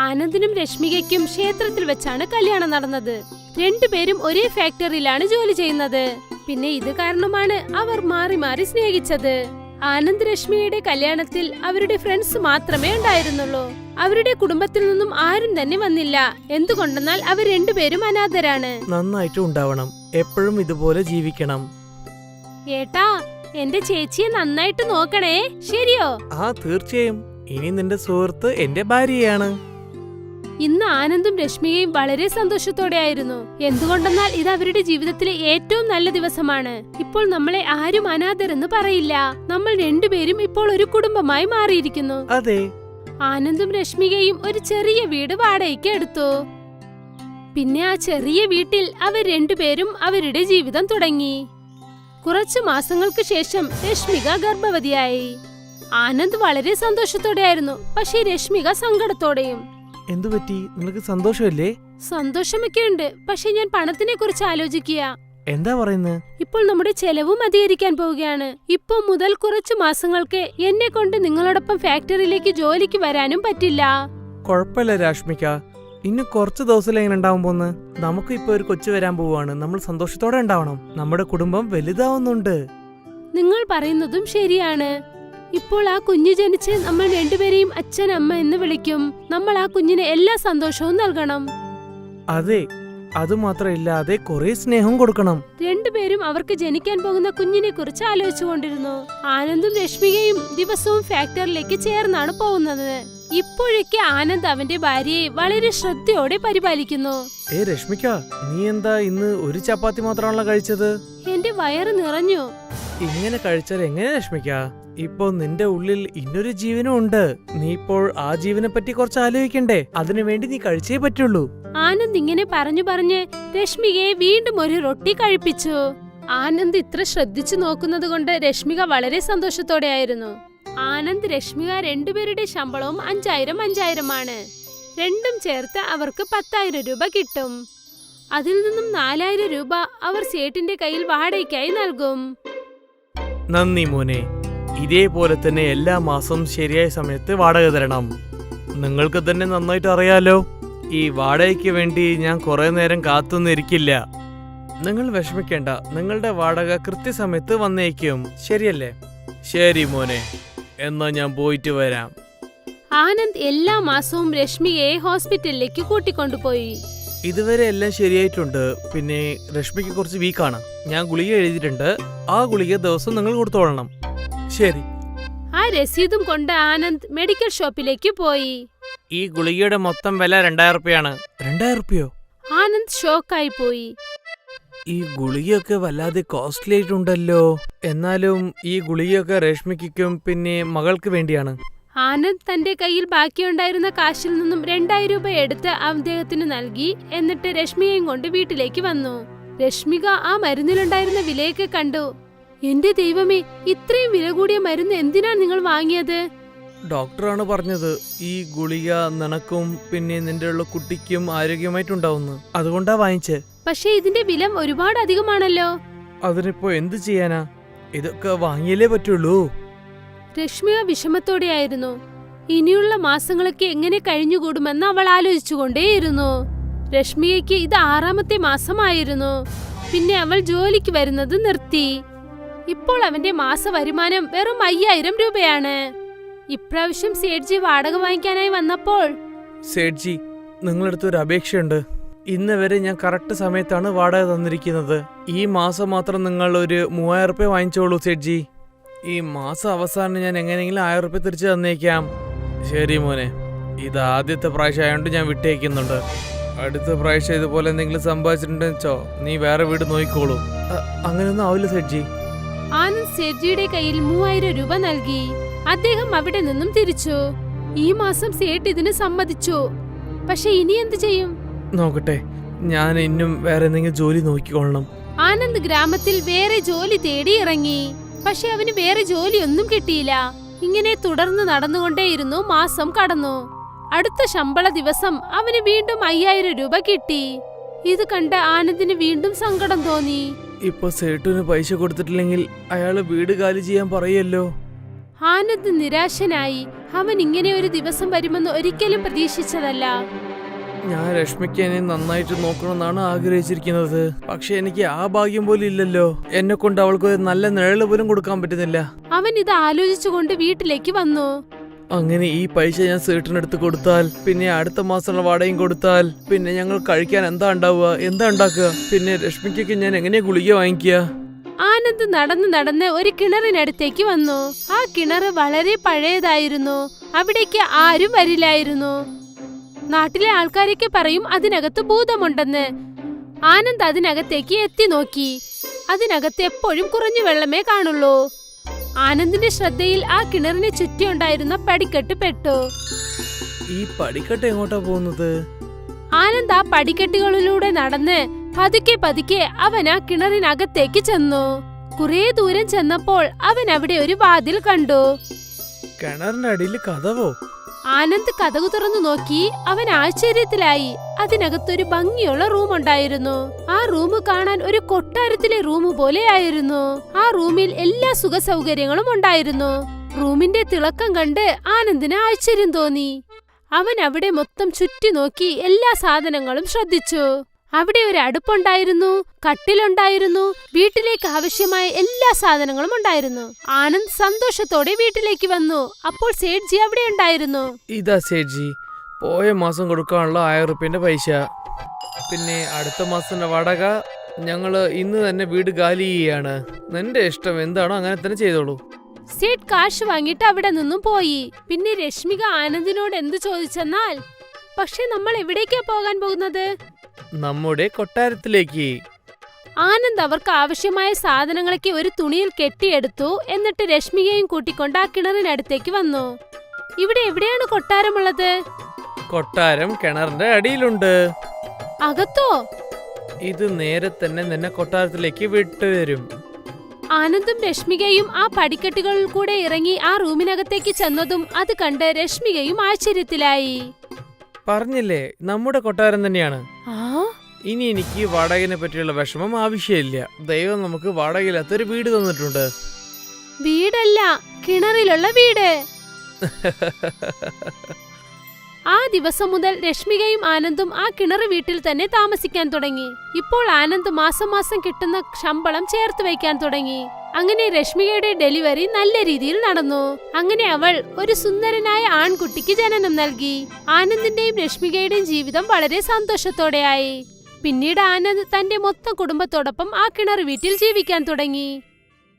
ആനന്ദിനും രശ്മികയ്ക്കും ക്ഷേത്രത്തിൽ വെച്ചാണ് കല്യാണം നടന്നത്. രണ്ടുപേരും ഒരേ ഫാക്ടറിയിലാണ് ജോലി ചെയ്യുന്നത്. പിന്നെ ഇത് കാരണമാണ് അവർ മാറി മാറി സ്നേഹിച്ചത്. ആനന്ദ് രശ്മിയുടെ കല്യാണത്തിൽ അവരുടെ ഫ്രണ്ട്സ് മാത്രമേ ഉണ്ടായിരുന്നുള്ളൂ. അവരുടെ കുടുംബത്തിൽ നിന്നും ആരും തന്നെ വന്നില്ല. എന്തുകൊണ്ടെന്നാൽ അവർ രണ്ടുപേരും അനാഥരാണ്. നന്നായിട്ട് ഉണ്ടാവണം, എപ്പോഴും ഇതുപോലെ ജീവിക്കണം. ഏട്ടാ, എന്റെ ചേച്ചിയെ നന്നായിട്ട് നോക്കണേ, ശരിയോ? ആ, തീർച്ചയായും. ഇനി നിന്റെ സുഹൃത്ത് എന്റെ ഭാര്യയാണ്. ഇന്ന് ആനന്ദും രശ്മികയും വളരെ സന്തോഷത്തോടെ ആയിരുന്നു. എന്തുകൊണ്ടെന്നാൽ ഇത് അവരുടെ ജീവിതത്തിലെ ഏറ്റവും നല്ല ദിവസമാണ്. ഇപ്പോൾ നമ്മളെ ആരും അനാഥരെന്ന് പറയില്ല. നമ്മൾ രണ്ടുപേരും ഇപ്പോൾ ഒരു കുടുംബമായി മാറിയിരിക്കുന്നു. അതെ. ആനന്ദും രശ്മികയും ഒരു ചെറിയ വീട് വാടകയ്ക്ക് എടുത്തു. പിന്നെ ആ ചെറിയ വീട്ടിൽ അവർ രണ്ടുപേരും അവരുടെ ജീവിതം തുടങ്ങി. കുറച്ചു മാസങ്ങൾക്ക് ശേഷം രശ്മിക ഗർഭവതിയായി. ആനന്ദ് വളരെ സന്തോഷത്തോടെയായിരുന്നു, പക്ഷേ രശ്മിക സങ്കടത്തോടെയും. എന്തുപറ്റി? നിനക്ക് സന്തോഷമല്ലേ? സന്തോഷമൊക്കെ ഉണ്ട്, പക്ഷെ ഞാൻ പണത്തിനെ കുറിച്ച് ആലോചിക്കുക. എന്താ പറയുന്നത്? ഇപ്പോൾ നമ്മുടെ ചെലവും അധികരിക്കാൻ പോവുകയാണ്. ഇപ്പൊ മുതൽ കുറച്ചു മാസങ്ങൾക്ക് എന്നെ കൊണ്ട് നിങ്ങളോടൊപ്പം ഫാക്ടറിയിലേക്ക് ജോലിക്ക് വരാനും പറ്റില്ല. കൊഴപ്പില്ല രാഷ്മിക, ഇനി കുറച്ച് ദിവസം എങ്ങനെ ഉണ്ടാവും പോന്ന്. നമുക്ക് ഇപ്പൊ ഒരു കൊച്ചു വരാൻ പോവാണ്. നമ്മൾ സന്തോഷത്തോടെ ഉണ്ടാവണം. നമ്മുടെ കുടുംബം വലുതാവുന്നുണ്ട്. നിങ്ങൾ പറയുന്നതും ശരിയാണ്. ഇപ്പോൾ ആ കുഞ്ഞു ജനിച്ച് നമ്മൾ രണ്ടുപേരെയും അച്ഛൻ അമ്മ എന്ന് വിളിക്കും. നമ്മൾ ആ കുഞ്ഞിന് എല്ലാ സന്തോഷവും നൽകണം. അതെ, അതുമാത്രമില്ലാതെ കുറെ സ്നേഹം കൊടുക്കണം. രണ്ടുപേരും അവർക്ക് ജനിക്കാൻ പോകുന്ന കുഞ്ഞിനെ കുറിച്ച് ആലോചിച്ചുകൊണ്ടിരുന്നു. ആനന്ദും രശ്മികയും ദിവസവും ഫാക്ടറിയിലേക്ക് ചേർന്നാണ് പോകുന്നത്. ഇപ്പോഴൊക്കെ ആനന്ദ് അവന്റെ ഭാര്യയെ വളരെ ശ്രദ്ധയോടെ പരിപാലിക്കുന്നു. രശ്മിക, നീ എന്താ ഇന്ന് ഒരു ചപ്പാത്തി മാത്രമാണല്ലോ കഴിച്ചത്? എന്റെ വയറ് നിറഞ്ഞു. ഇങ്ങനെ കഴിച്ചാൽ എങ്ങനെ രശ്മിക? ഇപ്പൊ നിന്റെ ഉള്ളിൽ ഇന്നൊരു ജീവനും ഉണ്ട്. നീ ഇപ്പോൾ ആ ജീവനെ പറ്റി കുറച്ച് ആലോചിക്കണ്ടേ? അതിനുവേണ്ടി നീ കഴിച്ചേ പറ്റുള്ളൂ. ആനന്ദ് ഇങ്ങനെ പറഞ്ഞു പറഞ്ഞ് രശ്മികയെ വീണ്ടും ഒരു റൊട്ടി കഴിപ്പിച്ചു. ആനന്ദ് ഇത്ര ശ്രദ്ധിച്ചു നോക്കുന്നത് കൊണ്ട് രശ്മിക വളരെ സന്തോഷത്തോടെയായിരുന്നു. ആനന്ദ് രശ്മിക രണ്ടുപേരുടെ ശമ്പളവും 5000 രണ്ടും ചേർത്ത് അവർക്ക് 10,000 രൂപ കിട്ടും. അതിൽ നിന്നും 4,000 രൂപ അവർ സേട്ടിന്റെ കയ്യിൽ വാടകയ്ക്കായി നൽകും. നന്ദി മോനെ. ഇതേപോലെ തന്നെ എല്ലാ മാസവും ശരിയായ സമയത്ത് വാടക തരണം. നിങ്ങൾക്ക് തന്നെ നന്നായിട്ട് അറിയാലോ, ഈ വാടകയ്ക്ക് വേണ്ടി ഞാൻ കുറെ നേരം കാത്തുനിന്നിരിക്കില്ല. നിങ്ങൾ വിഷമിക്കേണ്ട, നിങ്ങളുടെ വാടക കൃത്യസമയത്ത് വന്നേക്കും, ശരിയല്ലേ? ശരി മോനെ, എന്നാ ഞാൻ പോയിട്ട് വരാം. ആനന്ദ് എല്ലാ മാസവും രശ്മികയെ ഹോസ്പിറ്റലിലേക്ക് കൂട്ടിക്കൊണ്ടുപോയി. ഇതുവരെ എല്ലാം ശരിയായിട്ടുണ്ട്. പിന്നെ രശ്മിക്ക് കുറച്ച് വീക്കാണ്. ഞാൻ ഗുളിക എഴുതിയിട്ടുണ്ട്. ആ ഗുളിക ദിവസം നിങ്ങൾ കൊടുത്തോളണം. ശരി. ആ രസീതും കൊണ്ട് ആനന്ദ് മെഡിക്കൽ ഷോപ്പിലേക്ക് പോയി. ഈ ഗുളികയുടെ മൊത്തം വില 2000 രൂപയാണ്. 2000 രൂപയോ? ആനന്ദ് ഷോക്കായി പോയി. ഈ ഗുളികയൊക്കെ വല്ലാതെ കോസ്റ്റ്ലി ആയിട്ടുണ്ടല്ലോ. എന്നാലും ഈ ഗുളികയൊക്കെ രശ്മിക്കും പിന്നെ മകൾക്ക് വേണ്ടിയാണ്. ആനന്ദ് തന്റെ കയ്യിൽ ബാക്കിയുണ്ടായിരുന്ന കാശിൽ നിന്നും 2000 രൂപ എടുത്ത് അദ്ദേഹത്തിന് നൽകി. എന്നിട്ട് രശ്മിയെയും കൊണ്ട് വീട്ടിലേക്ക് വന്നു. രശ്മിക ആ മരുന്നിലുണ്ടായിരുന്ന വിലയൊക്കെ കണ്ടു. എന്റെ ദൈവമേ, ഇത്രയും വില കൂടിയ മരുന്ന് എന്തിനാണ് നിങ്ങൾ വാങ്ങിയത്? ഡോക്ടറാണ് പറഞ്ഞത് ഈ ഗുളിക നിനക്കും പിന്നെ നിന്റെ ഉള്ള കുട്ടിക്കും ആരോഗ്യമായിട്ടുണ്ടാവുന്നു. അതുകൊണ്ടാ വാങ്ങിച്ചേ. പക്ഷേ ഇതിന്റെ വില ഒരുപാട് അധികമാണല്ലോ. അതിനിപ്പോ എന്ത് ചെയ്യാനാ? ഇതൊക്കെ വാങ്ങിയല്ലേ പറ്റുള്ളൂ. രശ്മിക വിഷമത്തോടെയായിരുന്നു. ഇനിയുള്ള മാസങ്ങളൊക്കെ എങ്ങനെ കഴിഞ്ഞുകൂടുമെന്ന് അവൾ ആലോചിച്ചുകൊണ്ടേയിരുന്നു. രശ്മികയ്ക്ക് ഇത് 6ാമത്തെ മാസമായിരുന്നു. പിന്നെ അവൾ ജോലിക്ക് വരുന്നത് നിർത്തി. ഇപ്പോൾ അവന്റെ മാസ വരുമാനം വെറും 5000 രൂപയാണ്. ഇപ്രാവശ്യം സേഠ്ജി വാടക വാങ്ങിക്കാനായി വന്നപ്പോൾ, സേഠ്ജി, നിങ്ങളടുത്ത് ഒരു അപേക്ഷയുണ്ട്. ഇന്ന് വരെ ഞാൻ കറക്റ്റ് സമയത്താണ് വാടക തന്നിരിക്കുന്നത്. ഈ മാസം മാത്രം നിങ്ങൾ ഒരു 3000 രൂപ വാങ്ങിച്ചോളൂ സേഠ്ജി. ഈ മാസം അവസാനം ഞാൻ എങ്ങനെയെങ്കിലും 1000 രൂപ തിരിച്ചു തന്നേക്കാം. ശരി മോനെ, ഇത് ആദ്യത്തെ പ്രാവശ്യം ആയതുകൊണ്ട് ഞാൻ വിട്ടേക്കുന്നുണ്ട്. അടുത്ത പ്രാവശ്യം ഇതുപോലെ എന്തെങ്കിലും സംഭവിച്ചിട്ടുണ്ടെന്ന് വെച്ചോ, നീ വേറെ വീട് നോക്കിക്കോളൂ. അങ്ങനെയൊന്നും ആവില്ല സേഠ്ജി. ആനന്ദ് സേഠ്ജിയുടെ കയ്യിൽ 3000 രൂപ നൽകി. അദ്ദേഹം അവിടെ നിന്നും തിരിച്ചു. ഈ മാസം സേഠ് ഇതിന് സമ്മതിച്ചു. പക്ഷെ ഇനി എന്ത് ചെയ്യും? നോക്കട്ടെ, ഞാൻ ഇന്നും വേറെ എന്തെങ്കിലും ജോലി നോക്കിക്കൊള്ളണം. ആനന്ദ് ഗ്രാമത്തിൽ വേറെ ജോലി തേടി ഇറങ്ങി. പക്ഷെ അവന് വേറെ ജോലിയൊന്നും കിട്ടിയില്ല. ഇങ്ങനെ തുടർന്ന് നടന്നുകൊണ്ടേയിരുന്നു. മാസം കടന്നു. അടുത്ത ശമ്പള ദിവസം അവന് വീണ്ടും 5000 രൂപ കിട്ടി. ഇത് കണ്ട ആനന്ദിന് വീണ്ടും സങ്കടം തോന്നി. ഇപ്പൊ സേട്ടുന് പൈസ കൊടുത്തിട്ടില്ലെങ്കിൽ അയാള് വീട് കാലി ചെയ്യാൻ പറയല്ലോ. ആനന്ദ് നിരാശനായി. അവൻ ഇങ്ങനെ ഒരു ദിവസം വരുമെന്ന് ഒരിക്കലും പ്രതീക്ഷിച്ചതല്ല. ഞാൻ രശ്മിക്ക് എന്നെ നന്നായിട്ട് നോക്കണമെന്നാണ് ആഗ്രഹിച്ചിരിക്കുന്നത്. പക്ഷെ എനിക്ക് ആ ഭാഗ്യം പോലും ഇല്ലല്ലോ. എന്നെ കൊണ്ട് അവൾക്ക് ഒരു നല്ല നിഴല് പോലും കൊടുക്കാൻ പറ്റുന്നില്ല. അവൻ ഇത് ആലോചിച്ചുകൊണ്ട് വീട്ടിലേക്ക് വന്നു. അങ്ങനെ ഈ പൈസ ഞാൻ സേട്ടിനെടുത്ത് കൊടുത്താൽ, പിന്നെ അടുത്ത മാസമുള്ള വാടകയും കൊടുത്താൽ, പിന്നെ ഞങ്ങൾ കഴിക്കാൻ എന്താ ഉണ്ടാവുക, എന്താ ഉണ്ടാക്കുക? പിന്നെ രശ്മിക്കൊക്കെ ഞാൻ എങ്ങനെയാ ഗുളിക വാങ്ങിക്കുക? ആനന്ദ് നടന്ന് നടന്ന് ഒരു കിണറിനടുത്തേക്ക് വന്നു. ആ കിണറ് വളരെ പഴയതായിരുന്നു. അവിടേക്ക് ആരും വരില്ലായിരുന്നു. നാട്ടിലെ ആൾക്കാരൊക്കെ പറയും അതിനകത്ത് ഭൂതമുണ്ടെന്ന്. ആനന്ദ് അതിനകത്തേക്ക് എത്തി നോക്കി. അതിനകത്ത് എപ്പോഴും കുറഞ്ഞ വെള്ളമേ കാണുള്ളൂ. ആനന്ദിന്റെ ശ്രദ്ധയിൽ ആ കിണറിനെ ചുറ്റിയുണ്ടായിരുന്ന പടിക്കെട്ട് പെട്ടു. ഈ പടിക്കെട്ട് എങ്ങോട്ടാ പോകുന്നത്? ആനന്ദ് ആ പടിക്കെട്ടുകളിലൂടെ നടന്ന് പതുക്കെ പതുക്കെ അവൻ ആ കിണറിനകത്തേക്ക് ചെന്നു. കുറെ ദൂരം ചെന്നപ്പോൾ അവൻ അവിടെ ഒരു വാതിൽ കണ്ടു. കിണറിന്റെ അടിയിൽ കഥവോ? ആനന്ദ് കതകു തുറന്നു നോക്കി. അവൻ ആശ്ചര്യത്തിലായി. അതിനകത്തൊരു ഭംഗിയുള്ള റൂം ഉണ്ടായിരുന്നു. ആ റൂം കാണാൻ ഒരു കൊട്ടാരത്തിലെ റൂം പോലെയായിരുന്നു. ആ റൂമിൽ എല്ലാ സുഖ സൗകര്യങ്ങളും ഉണ്ടായിരുന്നു. റൂമിന്റെ തിളക്കം കണ്ട് ആനന്ദിന് ആശ്ചര്യം തോന്നി. അവൻ അവിടെ മൊത്തം ചുറ്റി നോക്കി എല്ലാ സാധനങ്ങളും ശ്രദ്ധിച്ചു. അവിടെ ഒരു അടുപ്പുണ്ടായിരുന്നു, കട്ടിലുണ്ടായിരുന്നു, വീട്ടിലേക്ക് ആവശ്യമായ എല്ലാ സാധനങ്ങളും ഉണ്ടായിരുന്നു. ആനന്ദ് സന്തോഷത്തോടെ വീട്ടിലേക്ക് വന്നു. അപ്പോൾ സേഠ്ജി അവിടെ ഉണ്ടായിരുന്നു. ഇതാ സേഠ്ജി, പോയ മാസം കൊടുക്കാനുള്ള 1000 റുപ്യന്റെ പൈസ. പിന്നെ അടുത്ത മാസത്തിന്റെ വാടക. ഞങ്ങള് ഇന്ന് തന്നെ വീട് ഗാലി ചെയ്യാണ്. നിന്റെ ഇഷ്ടം എന്താണോ അങ്ങനെ തന്നെ ചെയ്തോളൂ. സേഠ് കാശ് വാങ്ങിയിട്ട് അവിടെ നിന്നും പോയി. പിന്നെ രശ്മിക ആനന്ദിനോട് എന്ത് ചോദിച്ചെന്നാൽ, പക്ഷെ നമ്മൾ എവിടേക്കാ പോകാൻ പോകുന്നത്? നമ്മുടെ കൊട്ടാരത്തിലേക്ക്. ആനന്ദ് അവർക്ക് ആവശ്യമായ സാധനങ്ങളൊക്കെ ഒരു തുണിയിൽ കെട്ടിയെടുത്തു. എന്നിട്ട് രശ്മികയും കൂട്ടിക്കൊണ്ട് ആ കിണറിനടുത്തേക്ക് വന്നു. ഇവിടെ എവിടെയാണ് കൊട്ടാരമുള്ളത്? കൊട്ടാരം കിണറിന്റെ അടിയിലുണ്ട്. അകത്തോ? ഇത് നേരെ തന്നെ നിന്നെ കൊട്ടാരത്തിലേക്ക് വിട്ടുവരും. ആനന്ദും രശ്മികയും ആ പടിക്കെട്ടുകളിൽ കൂടെ ഇറങ്ങി ആ റൂമിനകത്തേക്ക് ചെന്നതും അത് കണ്ട് രശ്മികയും ആശ്ചര്യത്തിലായി. പറഞ്ഞില്ലേ, നമ്മുടെ കൊട്ടാരം തന്നെയാണ്. ആ, ഇനി എനിക്ക് വാടകനെ പറ്റിയുള്ള വിഷമം ആവശ്യമില്ല. ദൈവം നമുക്ക് വാടകയില്ലാത്തൊരു വീട് തന്നിട്ടുണ്ട്. വീടല്ല, കിണറിലുള്ള വീട്. ആ ദിവസം മുതൽ രശ്മികയും ആനന്ദും ആ കിണർ വീട്ടിൽ തന്നെ താമസിക്കാൻ തുടങ്ങി. ഇപ്പോൾ ആനന്ദ് മാസം മാസം കിട്ടുന്ന ശമ്പളം ചേർത്ത് വയ്ക്കാൻ തുടങ്ങി. അങ്ങനെ രശ്മികയുടെ ഡെലിവറി നല്ല രീതിയിൽ നടന്നു. അങ്ങനെ അവൾ ഒരു സുന്ദരനായ ആൺകുട്ടിക്ക് ജനനം നൽകി. ആനന്ദിന്റെയും രശ്മികയുടെയും ജീവിതം വളരെ സന്തോഷത്തോടെയായി. പിന്നീട് ആനന്ദ് തന്റെ മൊത്തം കുടുംബത്തോടൊപ്പം ആ കിണർ വീട്ടിൽ ജീവിക്കാൻ തുടങ്ങി.